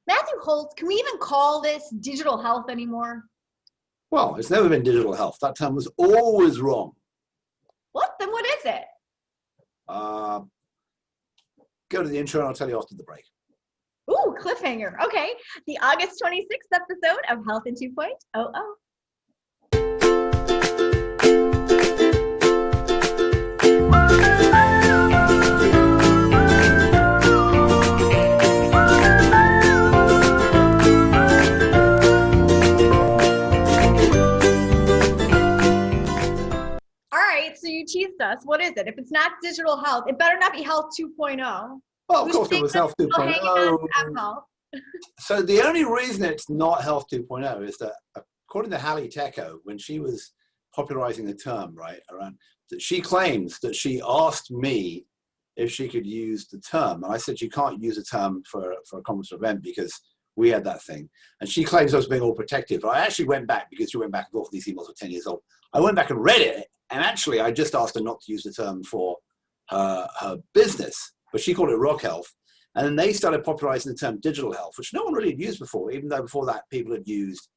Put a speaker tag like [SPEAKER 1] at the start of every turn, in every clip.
[SPEAKER 1] Matthew Holt, can we even call this digital health anymore?
[SPEAKER 2] Well, it's never been digital health. That term was always wrong.
[SPEAKER 1] What? Then what is it?
[SPEAKER 2] Go to the intro and I'll tell you after the break.
[SPEAKER 1] Ooh, cliffhanger. Okay. The August 26th episode of Health in 2.0. So you teased us. What is it? If it's not digital health, it better not be health 2.0.
[SPEAKER 2] Well, of course it was health 2.0. So the only reason it's not health 2.0 is that according to Hallie Tecco, when she was popularizing the term, right, around that, she claims that she asked me if she could use the term. And I said, you can't use a term for a conference or event because we had that thing. And she claims I was being all protective. But I actually went back, because she went back and forth, these emails were 10 years old. I went back and read it. And actually, I just asked her not to use the term for her business, but she called it rock health. And then they started popularizing the term digital health, which no one really had used before, even though before that people had used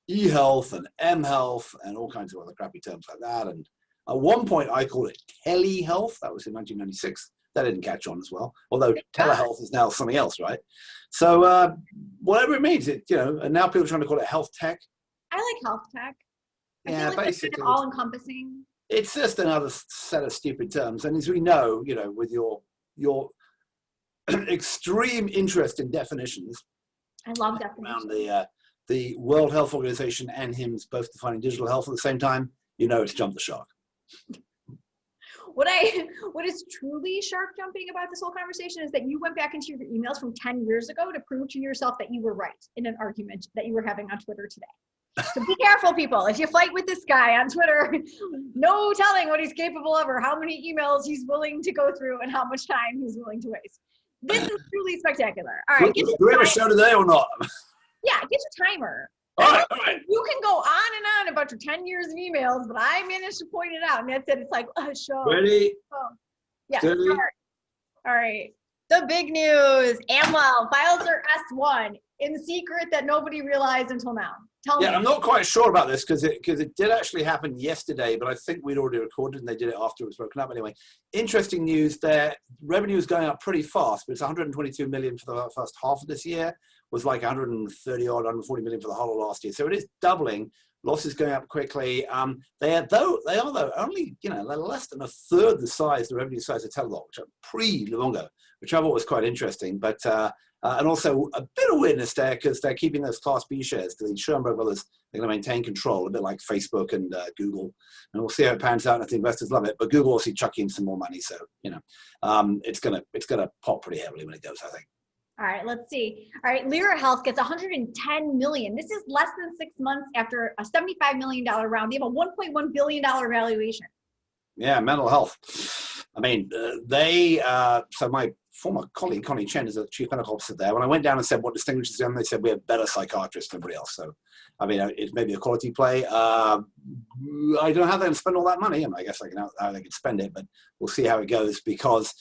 [SPEAKER 2] e-health and m-health and all kinds of other crappy terms like that. And at one point, I called it telehealth. That was in 1996. That didn't catch on as well, although telehealth is now something else, right? So whatever it means, and now people are trying to call it health tech.
[SPEAKER 1] I like health tech.
[SPEAKER 2] Yeah, basically,
[SPEAKER 1] kind of all-encompassing.
[SPEAKER 2] It's just another set of stupid terms. And as we know, with your extreme interest in definitions.
[SPEAKER 1] I love definitions.
[SPEAKER 2] Around the World Health Organization and HIMSS both defining digital health at the same time, it's jumped the shark.
[SPEAKER 1] What is truly shark jumping about this whole conversation is that you went back into your emails from 10 years ago to prove to yourself that you were right in an argument that you were having on Twitter today. So be careful, people. If you fight with this guy on Twitter, no telling what he's capable of or how many emails he's willing to go through and how much time he's willing to waste. This is truly spectacular. All right.
[SPEAKER 2] Do we have a show today or not?
[SPEAKER 1] Yeah, get your timer.
[SPEAKER 2] All right.
[SPEAKER 1] You can go on and on about your 10 years of emails, but I managed to point it out. And that's it. It's like a show.
[SPEAKER 2] Ready?
[SPEAKER 1] Oh. Yeah. All right. The big news. Amwell files their S1 in secret that nobody realized until now. Tell me.
[SPEAKER 2] Yeah, I'm not quite sure about this because it did actually happen yesterday, but I think we'd already recorded and they did it after it was broken up. Anyway, interesting news. Their revenue is going up pretty fast, but it's 122 million for the first half of this year. Was like 130 or 140 million for the whole of last year. So it is doubling. Losses going up quickly. They are only they're less than a third the revenue size of Teladoc, which are pre-Livongo, which I thought was quite interesting. But and also a bit of weirdness there because they're keeping those Class B shares. The Schoenberg brothers, they're going to maintain control, a bit like Facebook and Google. And we'll see how it pans out. And I think investors love it. But Google also chucking in some more money, so it's gonna pop pretty heavily when it goes, I think.
[SPEAKER 1] All right, let's see. All right, Lyra Health gets 110 million. This is less than 6 months after a $75 million round. They have a $1.1 billion valuation.
[SPEAKER 2] Yeah, mental health. I mean, so my former colleague, Connie Chen, is a chief medical officer there. When I went down and said what distinguishes them, they said we have better psychiatrists than everybody else. So, I mean, it may be a quality play. I don't know how they can spend all that money. I mean, I guess how they can spend it, but we'll see how it goes because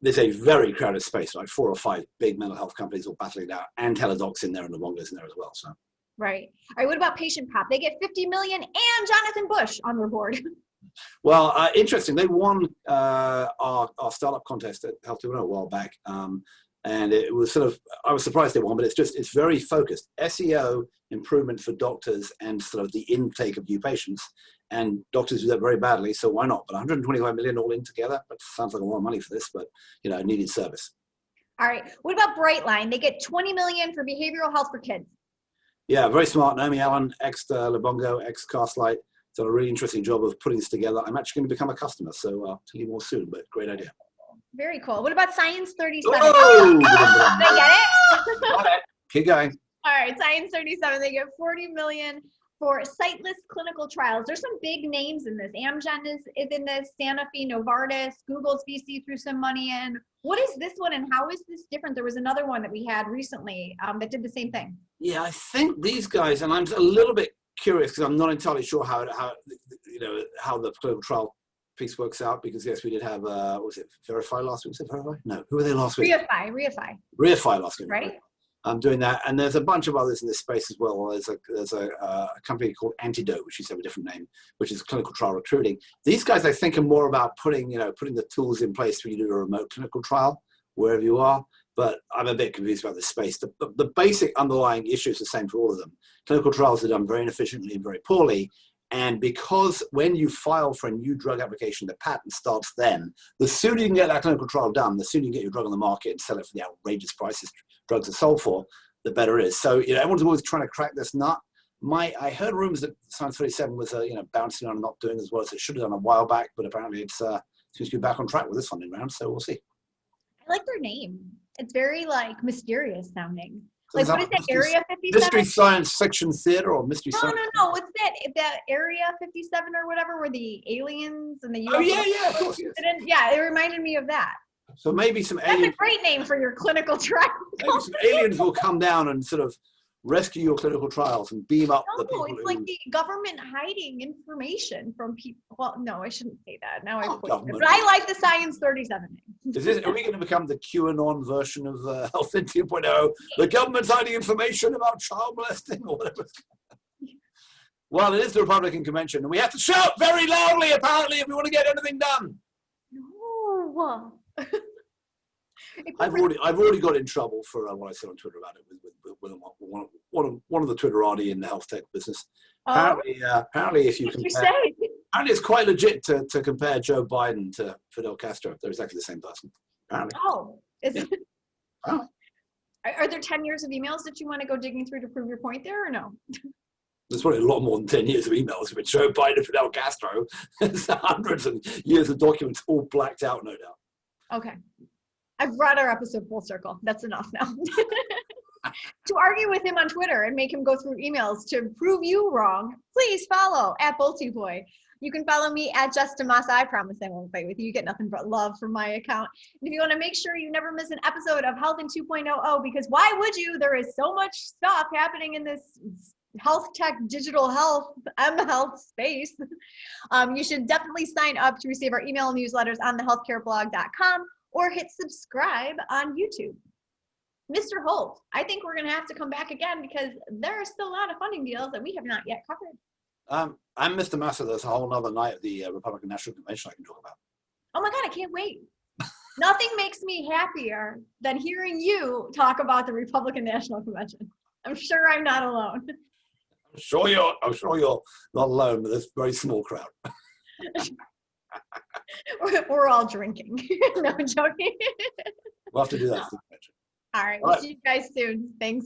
[SPEAKER 2] there's a very crowded space, like 4 or 5 big mental health companies all battling it out, and Teladoc's in there and Livongo's in there as well. So,
[SPEAKER 1] right. All right. What about Patient Pop? They get 50 million and Jonathan Bush on their board.
[SPEAKER 2] Well, interesting. They won our startup contest at Health 2.0 a while back, and it was I was surprised they won, but it's very focused. SEO improvement for doctors and sort of the intake of new patients. And doctors do that very badly, so why not? But 125 million all in together, that sounds like a lot of money for this, but needed service.
[SPEAKER 1] All right. What about Brightline? They get 20 million for behavioral health for kids.
[SPEAKER 2] Yeah, very smart. Naomi Allen, ex-Livongo, ex-Castlight, done a really interesting job of putting this together. I'm actually going to become a customer, so I'll tell you more soon, but great idea.
[SPEAKER 1] Very cool. What about Science 37?
[SPEAKER 2] Oh!
[SPEAKER 1] Did I get it?
[SPEAKER 2] Got it. Keep going.
[SPEAKER 1] All right, Science 37, they get 40 million for sightless clinical trials. There's some big names in this. Amgen is in this, Sanofi, Novartis, Google's VC threw some money in. What is this one and how is this different? There was another one that we had recently that did the same thing.
[SPEAKER 2] Yeah, I think these guys, and I'm a little bit curious because I'm not entirely sure how the clinical trial piece works out because yes, we did have, was it Verify last week? Was it Verify? No, who were they last week?
[SPEAKER 1] Reify
[SPEAKER 2] last week.
[SPEAKER 1] Right?
[SPEAKER 2] doing that. And there's a bunch of others in this space as well. There's a company called Antidote, which is a different name, which is clinical trial recruiting. These guys, I think, are more about putting the tools in place for you to do a remote clinical trial wherever you are. But I'm a bit confused about this space. The basic underlying issue is the same for all of them. Clinical trials are done very inefficiently and very poorly. And because when you file for a new drug application, the patent starts then, the sooner you can get that clinical trial done, the sooner you get your drug on the market and sell it for the outrageous prices drugs are sold for, the better it is. So, everyone's always trying to crack this nut. I heard rumors that Science 37 was, bouncing on and not doing as well as it should have done a while back, but apparently it seems to be back on track with this funding round, so we'll see.
[SPEAKER 1] I like their name. It's very mysterious sounding. Like, what is that,
[SPEAKER 2] Mystery,
[SPEAKER 1] Area 57?
[SPEAKER 2] Mystery Science Fiction Theater or Mystery Science?
[SPEAKER 1] No. What's that Area 57 or whatever, where the aliens and the UFOs?
[SPEAKER 2] Oh, yeah, of course, yes.
[SPEAKER 1] Yeah, it reminded me of that.
[SPEAKER 2] So maybe some aliens.
[SPEAKER 1] That's a great name for your clinical trial.
[SPEAKER 2] Maybe some aliens will come down and sort of rescue your clinical trials and beam up the people.
[SPEAKER 1] No, it's like the government hiding information from people. Well, no, I shouldn't say that. Now I but I like the Science 37 name.
[SPEAKER 2] Are we going to become the QAnon version of Health 2.0? The government's hiding information about child molesting or whatever. Well, it is the Republican convention, and we have to shout very loudly, apparently, if we want to get anything done.
[SPEAKER 1] No.
[SPEAKER 2] I've already got in trouble for what I said on Twitter about it with one of the Twitterati in the health tech business. Apparently, if you compare, apparently it's quite legit to compare Joe Biden to Fidel Castro. They're exactly the same person. Apparently.
[SPEAKER 1] Is it? Oh. Are there 10 years of emails that you want to go digging through to prove your point there, or no?
[SPEAKER 2] There's probably a lot more than 10 years of emails with Joe Biden and Fidel Castro. There's hundreds of years of documents all blacked out, no doubt.
[SPEAKER 1] Okay. I've brought our episode full circle. That's enough now. To argue with him on Twitter and make him go through emails to prove you wrong, please follow @BoltyBoy. You can follow me @JustinMassa. I promise I won't fight with you. You get nothing but love from my account. And if you want to make sure you never miss an episode of Health in 2.0, because why would you? There is so much stuff happening in this health tech, digital health, mHealth space. You should definitely sign up to receive our email newsletters on thehealthcareblog.com or hit subscribe on YouTube. Mr. Holt, I think we're going to have to come back again because there are still a lot of funding deals that we have not yet covered.
[SPEAKER 2] I'm Mr. Massa. There's a whole other night of the Republican National Convention I can talk about.
[SPEAKER 1] Oh my God, I can't wait. Nothing makes me happier than hearing you talk about the Republican National Convention. I'm sure I'm not alone.
[SPEAKER 2] I'm sure you're not alone, but there's a very small crowd.
[SPEAKER 1] We're all drinking. No, I'm joking.
[SPEAKER 2] We'll have to do that.
[SPEAKER 1] All right. We'll see you guys soon. Thanks.